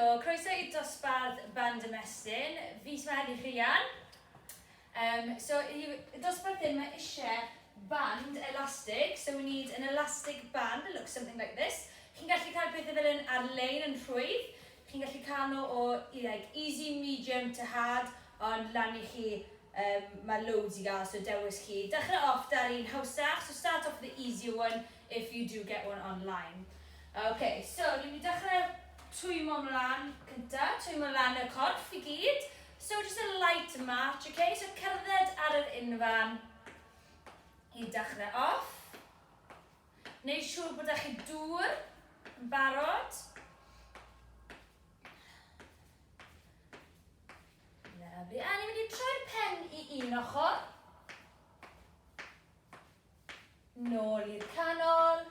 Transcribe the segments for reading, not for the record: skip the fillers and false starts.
Helo, croeso I Dosbarth band Ymestyn. Fi sy'n Rhian. So, Dosbarth ddim eisiau band elastic, so we need an elastic band that looks something like this. Chi'n gallu cael pethau fel yn ar-lein yn rhwydd. Chi'n gallu cael nhw o like, easy, medium to hard, ond lan I chi, mae loads I gael, so dewis chi. Dechrau off dar un hawsach, so start off with the easier one if you do get one online. Okay, so ni'n mynd I dechrau twymo ymlaen cyntaf, twymo ymlaen y corff I gyd. So just a light march, okay? So cerdded ar yr unfan I dechrau off. Wneud siŵr bod eich dŵr yn barod. Lovely. A ni'n mynd I troi'r pen I un ochr. Nôl i'r canol.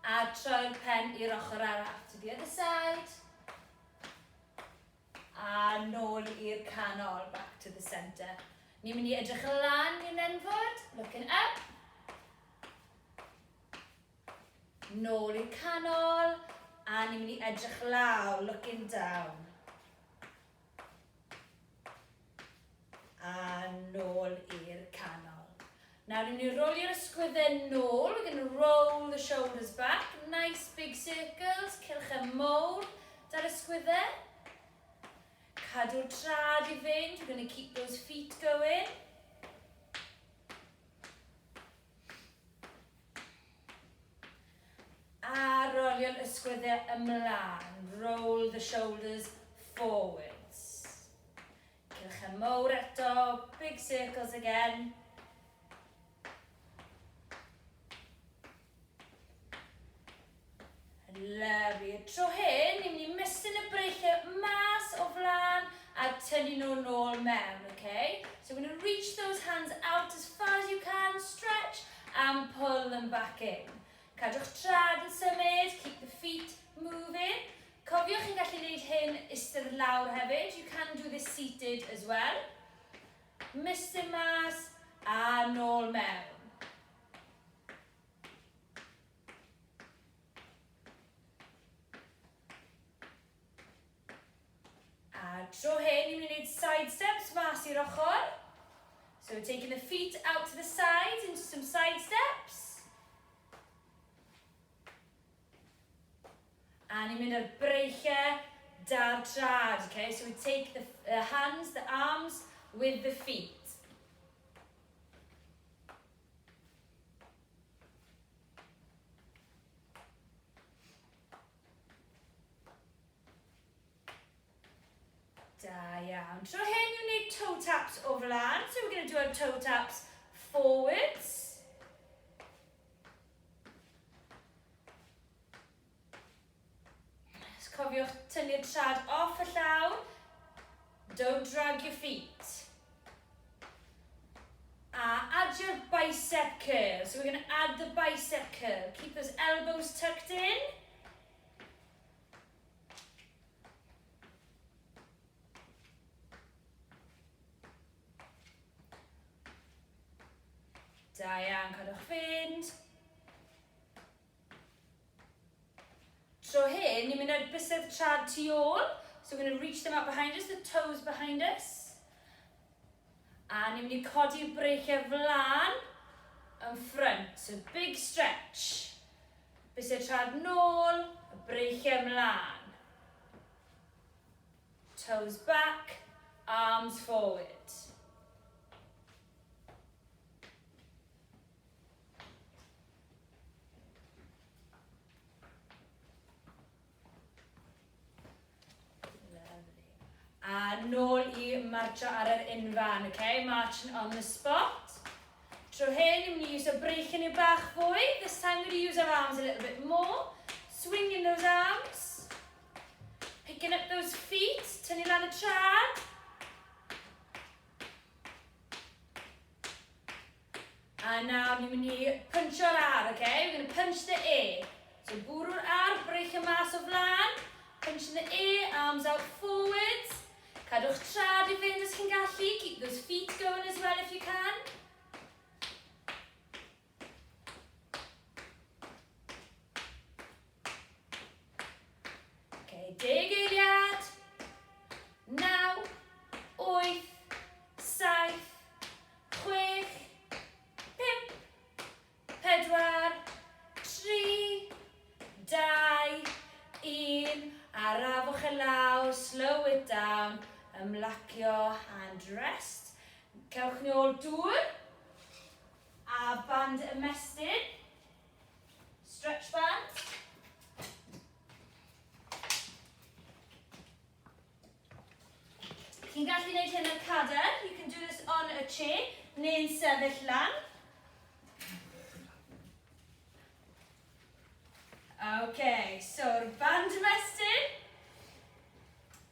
A troi'r pen i'r ochr arall, to the other side. A nôl i'r canol, back to the centre. Ni'n mynd I edrych lan i'n enfod, looking up. Nôl i'r canol, a ni'n mynd I edrych lawr, looking down. A nôl i'r canol. Now, we're going to roll your ysgwyddau nôl. We're going to roll the shoulders back. Nice big circles. Cilch mowr dar ysgwyddau. Cadw'r trad I fynd. We're going to keep those feet going. A rolio'r ysgwyddau ymlaen. Roll the shoulders forwards. Cilch mowr eto. Big circles again. Lovely. Tro hyn, ni'n mynd I ymestyn y breichiau mas o flan a tynnu nhw nôl mewn, okay? So we're going to reach those hands out as far as you can, stretch and pull them back in. Cadw'ch trad yn symud, keep the feet moving. Cofiwch chi'n gallu gwneud hyn istedd lawr hefyd. You can do this seated as well. Ymestyn mas a nôl mewn. Tro hyn, ni'n mynd I wneud side steps mas i'r ochr. So we're taking the feet out to the sides into some side steps. A ni'n mynd ar breichiau dar trad, okay? So we take the hands, the arms with the feet. Da iawn. Tro hyn, you need toe taps o flan. So we're going to do our toe taps forwards. Just cofiwch tynnu'r trad off y llaw. Don't drag your feet. Add your bicep curl. So we're going to add the bicep curl. Keep those elbows tucked in. Da iawn, cadw'ch fynd. Tro hyn, ni'n mynd ar bysedd trad tu ôl. So we're going to reach them out behind us, the toes behind us. A ni'n mynd I codi'r breichiau flan yn front. So big stretch. Bysedd trad nôl, breichiau mlaen. Toes back, arms forward. A nôl I marcho ar yr unfan, okay? Marching on the spot. Tro hyn, I'm going to use a breichiau ni bach fwy. This time I'm going to use our arms a little bit more. Swinging those arms. Picking up those feet. Tynnu lan y trad. And now I'm going to punch our ar, okay? We're going to punch the air. So bwrw'r ar, breichiau mas o flan. Punching the air, arms out forwards. Cadw'ch trad I fynd as chi'n gallu. Keep those feet going as well if you can. Okay, dig eiliad. Arafwch y lawr, slow it down, ymlacio hand rest. Cewch ni ôl dŵr, a band ymestyn, stretch band. Chi'n gallu gwneud hyn yn cadair, you can do this on a chair, neu'n sefyll lan. Okay, so band ymestyn.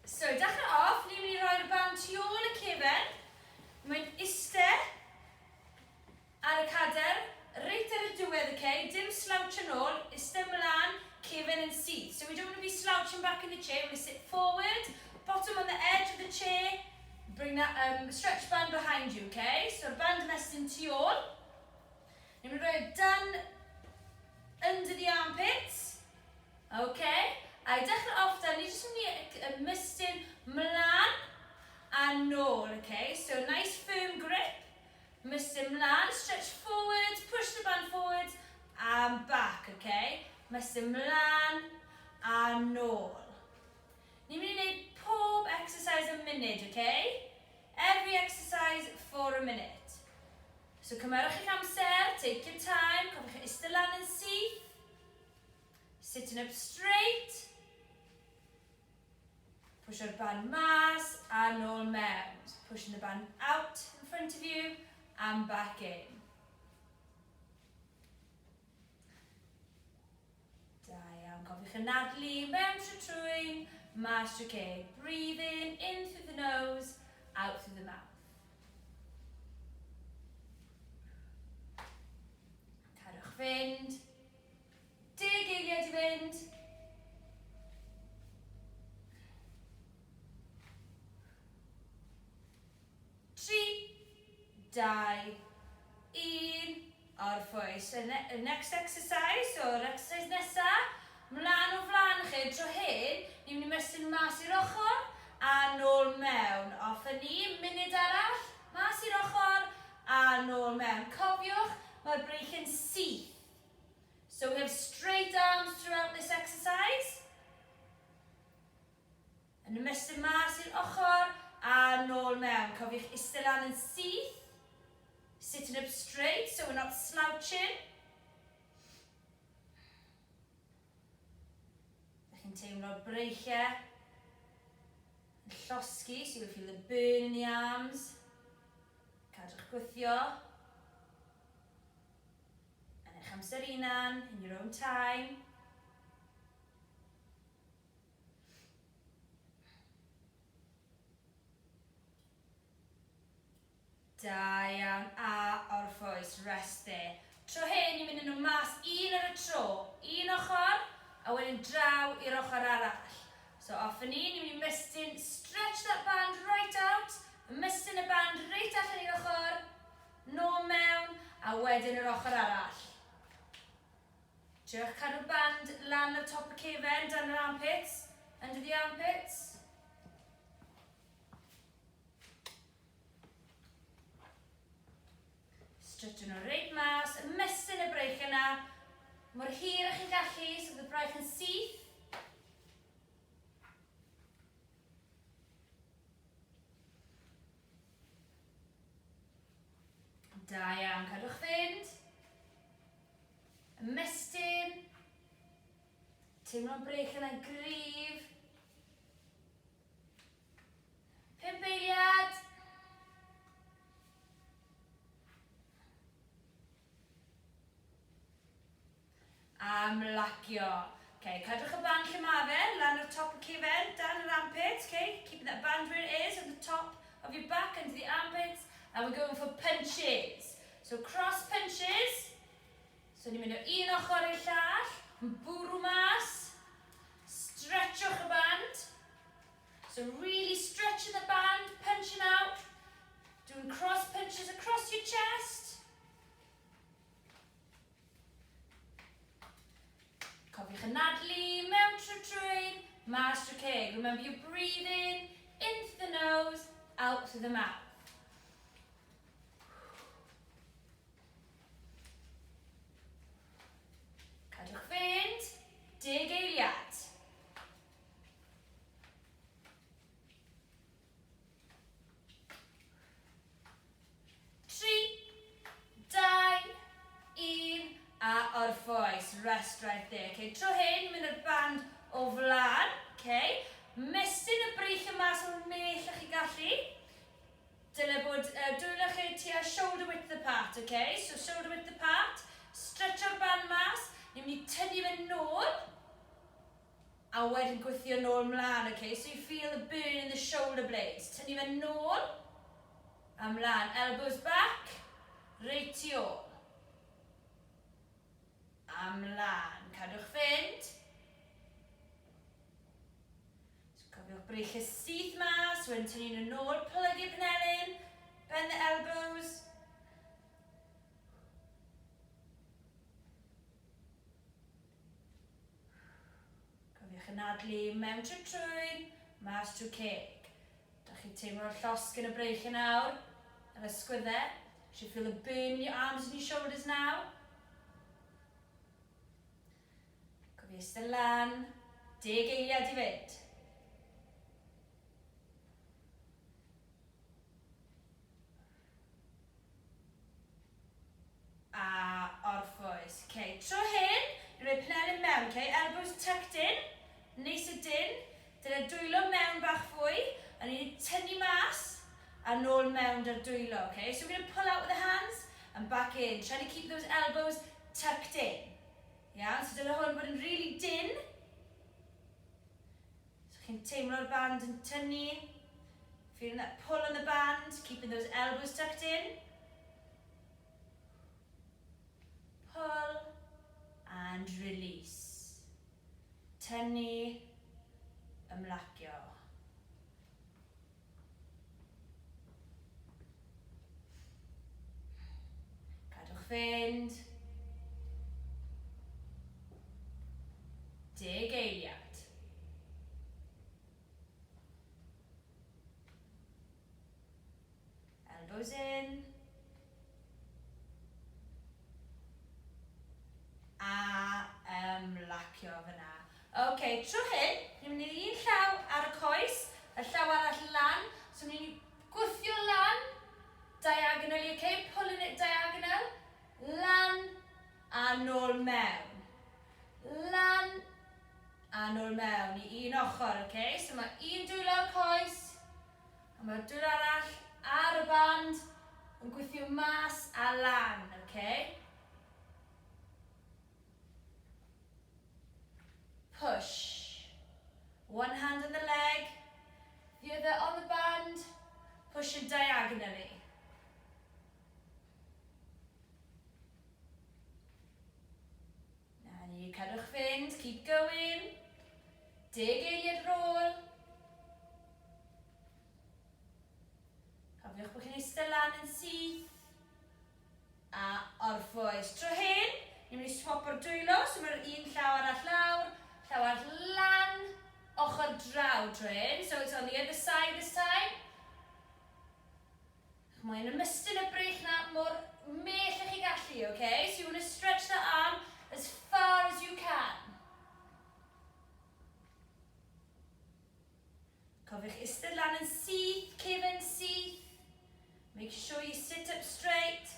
So, dechrau off, ni'n mynd i roi'r band tu ôl y cefen. Mae'n eistedd ar y cadair, reit ar y diwedd, okay? Dim slouch yn ôl, eistedd mlaen, cefen yn syth. So we don't want to be slouching back in the chair, we want to sit forward, bottom on the edge of the chair, bring that stretch band behind you, okay? So band ymestyn tu ôl. Ni'n mynd i roi dan under the armpits, okay? A i dechrau off dan, ni jyst mynd i ymestyn mlaen a nôl, okay? So nice firm grip, ymestyn mlaen, stretch forward, push the band forward and back, okay? Ymestyn mlaen a nôl. Ni'n mynd i wneud pob exercise a munud, okay? Every exercise for a minute. So cymerwch eich amser, take your time, cofiwch eistedd lan yn syth, sitting up straight, push your band mas a nôl mewn. Pushing the band out in front of you and back in. Da iawn, cofiwch anadlu mewn trwy trwyn, mas trwy ceg. Breathing in through the nose, out through the mouth. Cadwch fynd. 10 eiliad i fynd. 3, 2, 1, o'r ffwys. So next exercise, o'r exercise nesaf, mlaen o flaen chi, tro hyn, ni'n mynd i ymestyn mas i'r ochr a nôl mewn. Off ni, munud arall, mas i'r ochr a nôl mewn. Cofiwch, mae'r breic yn syth. So we have straight arms throughout this exercise. Yn ymestyn mas i'r ochr a nôl mewn. Cofiwch eistedd lan yn syth. Sitting up straight, so we're not slouching. Ydych chi'n teimlo'r breichiau yn llosgi, so you'll feel the burn in the arms. Cadwch gwythio. Yn eich amser unan, in your own time. Da iawn, a o'r ffwys, rest there. Tro hyn, ni'n mynd yn nhw mas un ar y tro. Un ochr, a wedyn draw i'r ochr arall. So off ni, ni'n mynd i ymestyn, stretch that band right out, ymestyn y band reit allan i'r ochr, nôl mewn, a wedyn yr ochr arall. Triwch cadw band lan ar top y cefen, dan yr armpits, under the armpits. Stretch nhw reit mas, ymestyn y breic yna, mor hir ych chi'n gallu, so bydd y braich yn syth. Da iawn, cadwch fynd. Ymestyn. Teimlo'r breic yna'n gryf. 5 eiliad. Ymlacio. Okay, cadwch y band lle ma fe, lan o'r top y cefen, dan yr armpits, okay? Keeping that band where it is, on the top of your back, into the armpits. And we're going for punches. So cross punches. So ni'n mynd o un ochr i'r llall, yn bwrw mas. Stretchwch y band. So really stretching the band, punching out. Doing cross punches across your chest. Cofiwch anadlu, mewn trwy trwyn, mas trwy ceg. Remember you're breathing in through the nose, out through the mouth. Cadwch fynd, 10 eiliad. just right there. Okay, tro hyn, mynd i'r band o flan. Okay. Ymestyn y breich yma sy'n mell chi gallu. Dyle bod dwylo chi tua shoulder width apart, okay? So shoulder width apart, stretch o'r band mas, ni'n mynd i tynnu fe nôl, a wedyn gweithio nôl mlaen, okay? So you feel the burn in the shoulder blades. Tynnu fe nôl, a mlaen, elbows back, reit i ôl. A mlaen, cadwch fynd. Cofiwch breich y sydd mas, wedyn tynnu nhw nôl, plug i'r penelyn, bend the elbows. Cofiwch anadlu mewn trwy trwyn, mas trwy ceg. Da chi teimlo'r llosg yn y breich yn awr, ar y sgwyddau. You should feel the burn in your arms and your shoulders now. Cofiwch ystod lan, 10 eiliad i fynd. A orffwys. Okay, tro hyn, ni'n rhoi penelyn mewn, okay? Elbows tucked in, neis y dyn. Dyna dwylo mewn bach fwy, a ni'n tynnu mas, a nôl mewn dy'r dwylo, okay? So we're going to pull out with the hands, and back in. Trying to keep those elbows tucked in. Yeah, so dyna hwn bod yn really dyn. So chi'n teimlo'r band yn tynnu. Feeling that pull on the band, keeping those elbows tucked in. Pull and release. Tynnu, ymlacio. Cadwch fynd. 10 eiliad. Elbows in. A ymlacio fyna. Okay, tro hyn, ni'n mynd i'r un llaw ar y coes, y llaw arall lan. So ni'n gwthio lan, diagonally, okay? Pulling it diagonal. Lan a nôl mewn. Lan a nôl mewn i un ochr, okay? So mae un dwylo ar y coes, a mae'r dwylo arall ar y band yn gweithio mas a lan, okay? Push. One hand on the leg, the other on the band, push it diagonally. Na ni cadwch fynd, keep going. 10 eiliad rôl. Cofiwch bod chi'n eistedd lan yn syth. A orffwys. Tro hyn, ni'n mynd i swap o'r dwylo, so mae'r un llaw arall lawr. Llawar lan, ochr draw tro hyn. So it's on the other side this time. Mae'n ymestyn y breich na mor mell chi gallu, okay? So you want to stretch the arm as far as you can. Cofiwch eistedd lan yn syth, cefn syth. Make sure you sit up straight,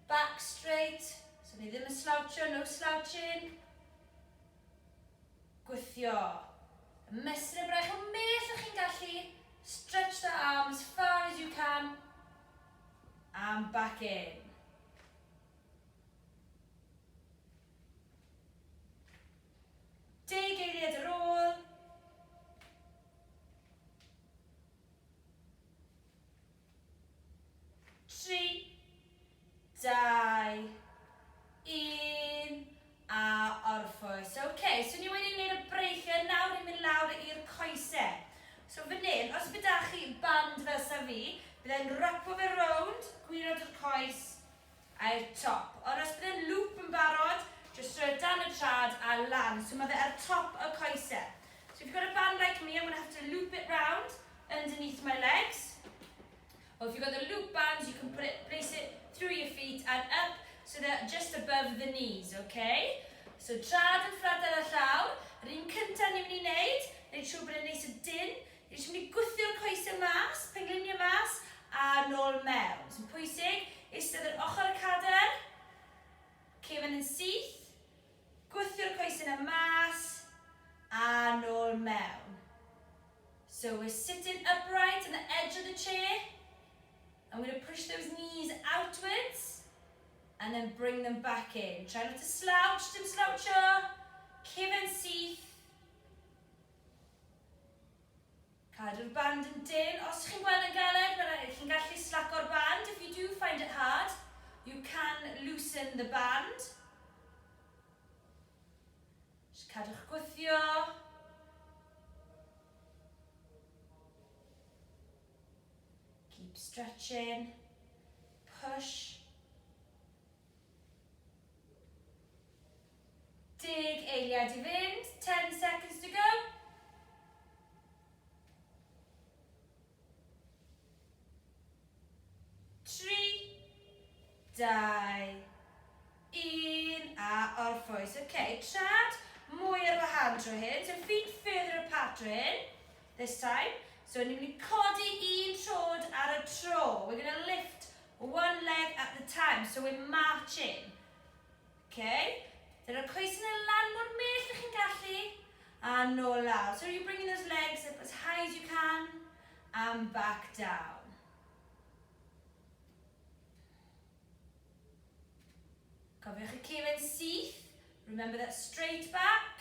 back straight. So ni ddim yn slouchio, no slouching. Gwythio. Ymestyn y braich o mell chi'n gallu. Stretch the arm as far as you can. And back in. Deg eiliad ar ôl. Tri, 2, 1. A orffwys. Okay, so ni wedi gwneud y breichiau, nawr ni'n mynd lawr i'r coesau. So fan hyn, os byda chi band fel sa fi, byddai'n rapo fe rownd, gwirod yr coes a'r top. Ond os byddai'n loop yn barod, just throw it down y trad a lan. So mae fe ar top y coesau. So if you've got a band like me, I'm going to have to loop it round underneath my legs. Or if you've got the loop bands, you can place it through your feet and up, so they're just above the knees, okay? So trad yn ffrad ar y llawr, yr un cyntaf ni'n mynd i wneud, neud siŵr bod e'n neis y dyn, ni'n mynd i gwthio'r coesau mas, pengliniau mas, a nôl mewn. Sy'n pwysig, eistedd yr ochr y cadair, cefn yn syth, So we're sitting upright on the edge of the chair. I'm going to push those knees outwards and then bring them back in. Try not to slouch, dim sloucher. Cefn syth. Cadw'r band yn dyn. Os chi'n gweld yn galed, chi'n gallu slaco'r band. If you do find it hard, you can loosen the band. Just cadw'ch gwthio. Keep stretching. Push. Dig eiliad I fynd. 10 seconds to go. Dau, un, a orffwys. Okay, trad mwy ar wahân drwy hyn. So feet further apart drwy hyn, this time. So ni'n mynd I codi un trod ar y tro. We're going to lift one leg at the time. So we're marching. Okay? Dyna'r coesyn yn lan mor mell ych chi'n gallu. A nôl lawr. So you're bringing those legs up as high as you can. And back down. Cofiwch y cefn syth. Remember that straight back.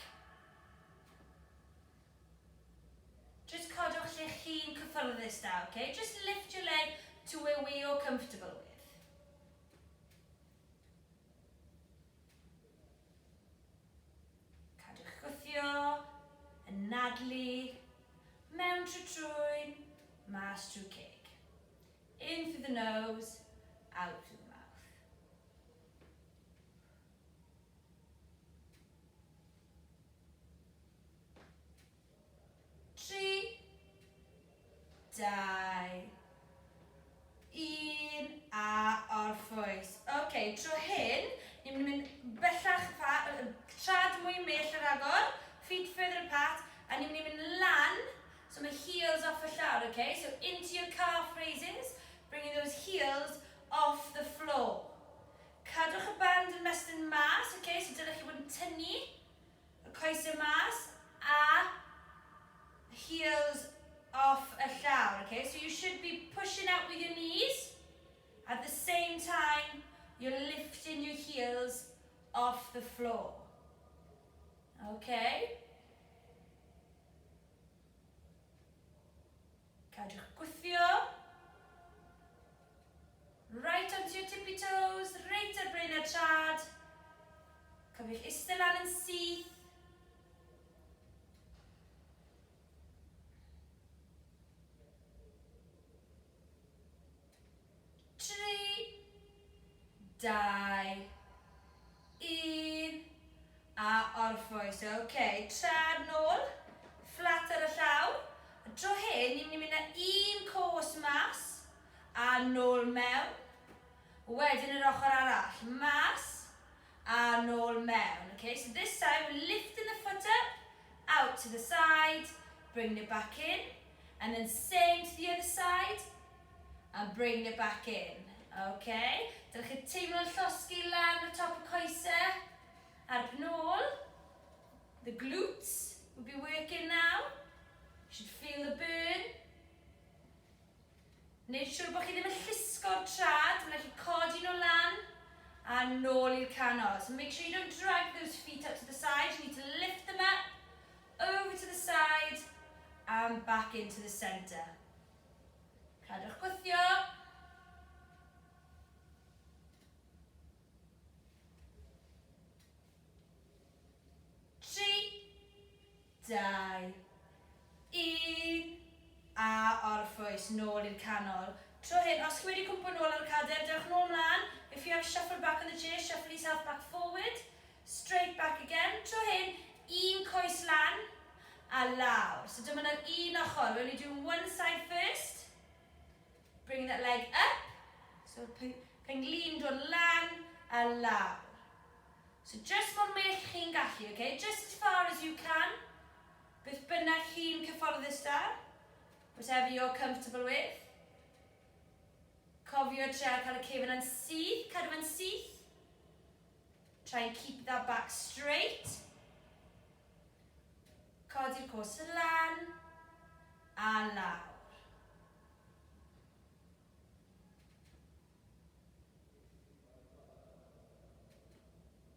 Just codwch lle chi'n cyfforddus da, okay? Just lift your leg to where you're comfortable with. Cadwch gwthio, anadlu, mewn trwy trwyn, mas trwy cig. In through the nose, out through the mouth. 3, 2, 1, a orffwys. Okay, tro hyn, ni'n mynd bellach trad mwy mell ar agor, feet further apart, a ni'n mynd lan, so my heels off y llawr, okay? So into your calf raises, bringing those heels off the floor. Cadwch y band yn Ymestyn mas, okay? So dylech chi bod yn tynnu y coesau mas, a heels off a llawr, okay? So you should be pushing out with your knees. At the same time, you're lifting your heels off the floor. Okay? Cadw'ch gwthio. Right onto your tippy toes, right ar brain a trad. Cofiwch iste lan yn syth. 2, 1, a orffwys. Okay, trad nôl, flat ar y llawr. Dro hyn, ni'n mynd â un cos mas, a nôl mewn. Wedyn yr ochr arall, mas, a nôl mewn. Okay, so this time we're lifting the foot up, out to the side, bring it back in, and then same to the other side, and bring it back in. Okay, dylech chi teimlo'r llosgi lan y top y coesau, a'r pnôl. The glutes will be working now. You should feel the burn. Wneud siŵr bod chi ddim yn llusgo'r trad, mae'n chi codi nhw lan a nôl i'r canol. So make sure you don't drag those feet up to the side. You need to lift them up, over to the side, and back into the centre. Cadw'ch gwthio. 3, 2, 1, a orffwys, nôl i'r canol. Tro hyn, os chi wedi cwmpo nôl ar y cadair, dewch nôl mlaen. If you have shuffle back on the chair, shuffle yourself back forward. Straight back again. Tro hyn, un coes lan a lawr. So dyma'r un ochr. We're only doing one side first. Bring that leg up. So penglin dod lan a lawr. So just mor mell chi'n gallu, okay? Just as far as you can. Beth bynnag chi'n cyfforddus da. Whatever you're comfortable with. Cofio trio cael y cefn yn syth, cadw yn syth. Try and keep that back straight. Codi'r cos y lan. A lawr.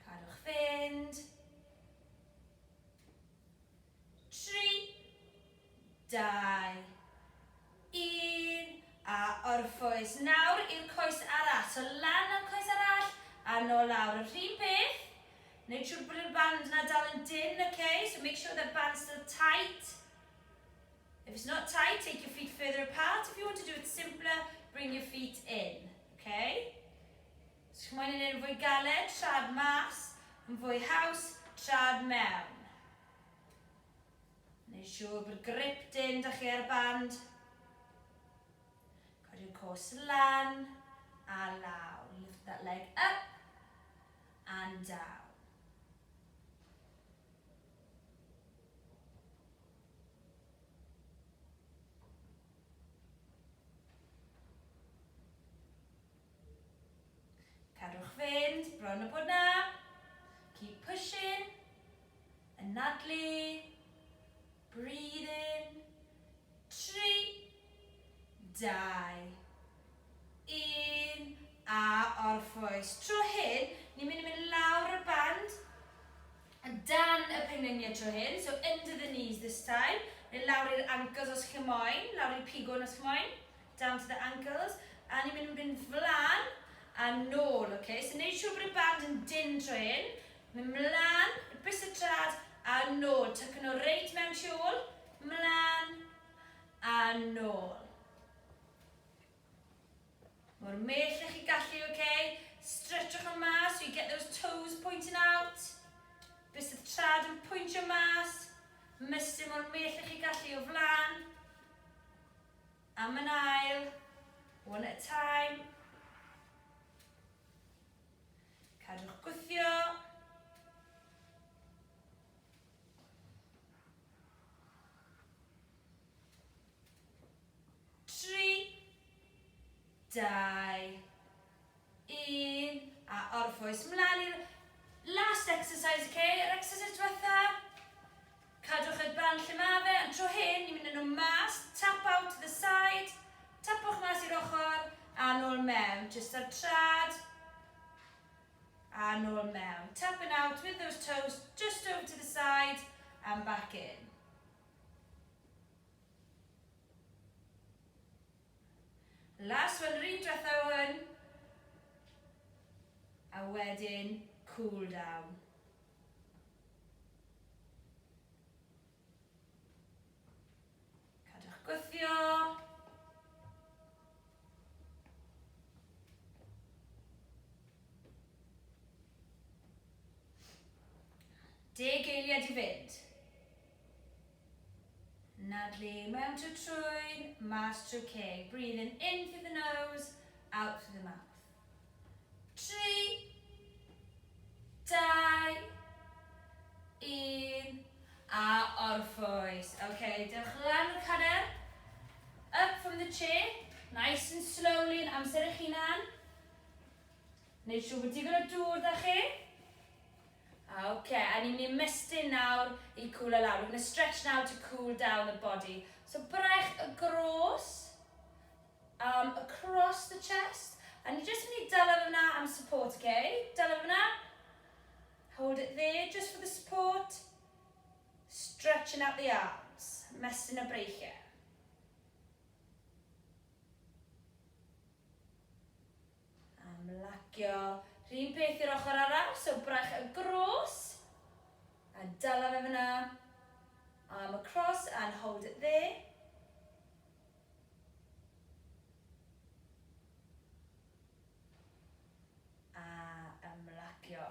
Cadwch fynd. 3, 2, 1, a orffwys. Nawr i'r coes arall. So lan o'r coes arall, a nôl lawr. Yr un peth. Neud siŵr bod y band yna dal yn dyn, okay? So make sure the band's still tight. If it's not tight, take your feet further apart. If you want to do it simpler, bring your feet in, okay? So chi'n mwyn yn fwy galed, trad mas, yn fwy haws, trad mewn. Neud siŵr bod grip dyn da chi ar band. Codi'r cos lan a lawr. Lift that leg up and down. Cadwch fynd, bron o bod na. Keep pushing. Anadlu. Breathe in. 3, 2, 1, a orffwys. Tro hyn, ni'n mynd lawr y band, dan y pengliniau tro hyn, so under the knees this time, neu lawr i'r ankles os chi'n moyn, lawr i'r pigon os chi'n moyn, down to the ankles, a ni'n mynd flan a nôl, okay? So neud siŵr bod y band yn dyn tro hyn, mynd mlaen, bys y trad, a nôl, tuck nhw reit mewn siôl, mlaen, a nôl. Mor mell ych chi gallu, okay? Stretchwch nhw mas, so you get those toes pointing out. Bys y trad yn pwyntio mas. Ymestyn mor mell ych chi gallu o flan. Am yn ail. One at a time. Cadwch gwthio. Dau, un, a orffwys. Mlaen i'r last exercise, okay? Yr exercise diwetha. Cadwch y band lle ma fe, a tro hyn, ni'n mynd â nhw mas, tap out to the side, tapwch mas i'r ochr, a nôl mewn. Just ar trad, a nôl mewn. Tapping out with those toes, just over to the side, and back in. Last one, rhin diwetha o hyn. A wedyn, cool down. Cadwch gwthio. Deg eiliad i fynd. Nadlu mewn trwy trwyn, mas trwy ceg. Breathing in through the nose, out through the mouth. 3, 2, 1, a orffwys. Okay, dewch lan o'r chadair. Up from the chair, nice and slowly yn amser eich hunan. Neud siŵr bod digon o dŵr da chi. Okay, and ni'n mynd i ymestyn nawr I cooler lawr. We're going to stretch now to cool down the body. So brech y gros, across the chest. And you just need dala fyna am support, okay? Dala fyna. Hold it there just for the support. Stretching out the arms. Ymestyn y breichiau. Ymlacio. Rhyn peth i'r ochr arall, so brech y gros. A dala fe fyna. Arm across and hold it there. A ymlacio.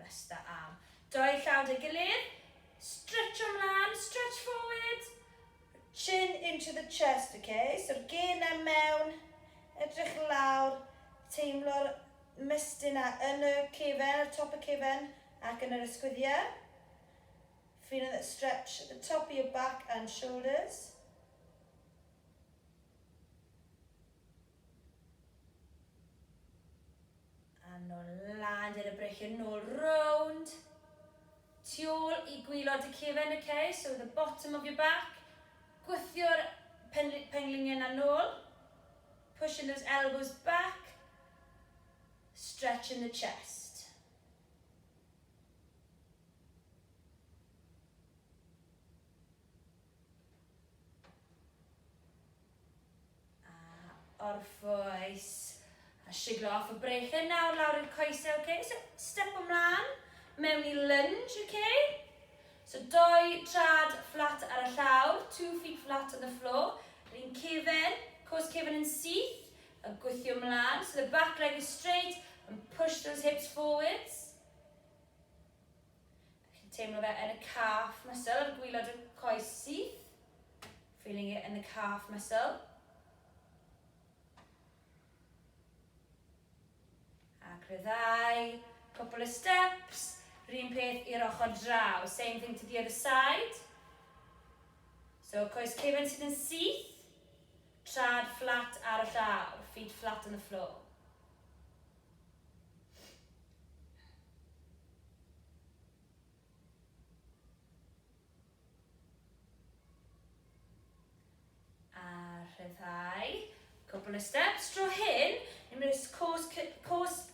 Rest the arm. Doi llaw dy gilydd. Stretch ymlaen, stretch forward. Chin into the chest, okay? So gen am mewn. Edrych lawr. Teimlo'r ymestyn yn y cefen, y top y cefen, ac yn yr ysgwyddiau. Feeling that stretch at the top of your back and shoulders. A nôl lan i'r breichiau, nôl round. Tu ôl I gwylod y cefen, okay? So the bottom of your back. Gwythio'r pengliniau na nôl. Pushing those elbows back. Stretching the chest. Orffwys. A siglo off y breichau. Nawr lawr i'r coesau, okay? So step ymlaen. Mewn I lunge, okay? So doi trad flat ar y llawr. 2 feet flat on the floor. Yr un cefn. Cwrs cefn yn syth. A gwythio ymlaen. So the back leg is straight. And push those hips forwards. Chi'n teimlo fe yn y calf muscle. Ar gwylod y coes syth. Feeling it in the calf muscle. Ryddau, couple of steps, rhywun peth i'r ochr draw, same thing to the other side. So coes cefn sydd yn syth, trad flat ar y llawr, feet flat on the floor. A rhyddau, couple of steps, dro hyn, ni'n mynd cwrs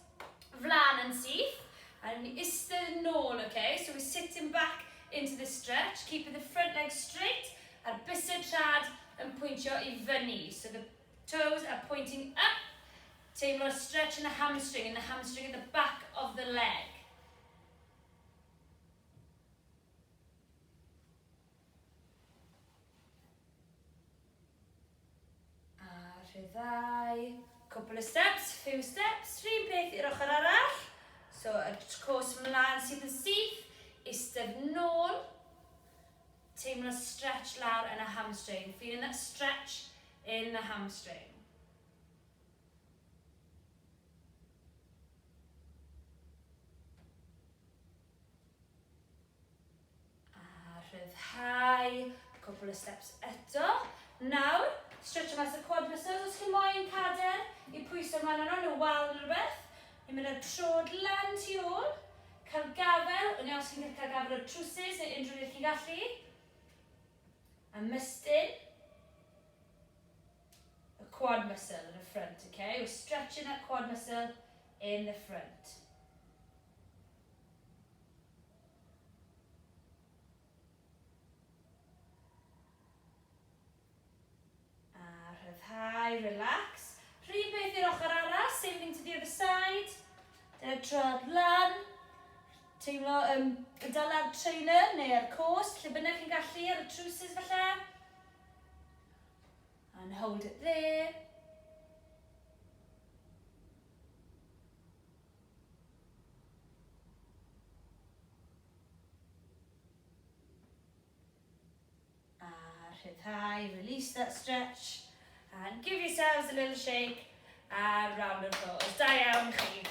flan yn syth, and we eistedd nôl, okay? So we're sitting back into the stretch, keeping the front leg straight, a'r bysedd trad yn pwyntio I fyny. So the toes are pointing up, teimlo'r stretch in the hamstring at the back of the leg. A rhyddau. Couple of steps, few steps, rhywun peth i'r ochr arall. So, y cwrs mlaen sydd yn syth, eistedd nôl. Teimlo stretch lawr yn y hamstring. Feeling that stretch in the hamstring. A rhyddhau, couple of steps eto. Nawr, stretch mas y quad muscles. Os chi'n moyn chadair I pwyso ymlaen arno, neu wal neu rhywbeth. Ni'n mynd â trod lan tu ôl. Cael gafel, ond os chi'n cael gafel o'r trwsus neu unrhyw beth chi'n gallu. Ymestyn. The quad muscle in the front, okay? We're stretching that quad muscle in the front. Rhyddhau, relax. Rhywun beth i'r ochr arall, same thing to the other side. Dyna trod lan. Teimlo y dala'r trainer neu'r cost, lle bynnag chi'n gallu ar y trwsus falle. And hold it there. A rhyddhau, release that stretch. And give yourselves a little shake and round and applause. Da iawn chi.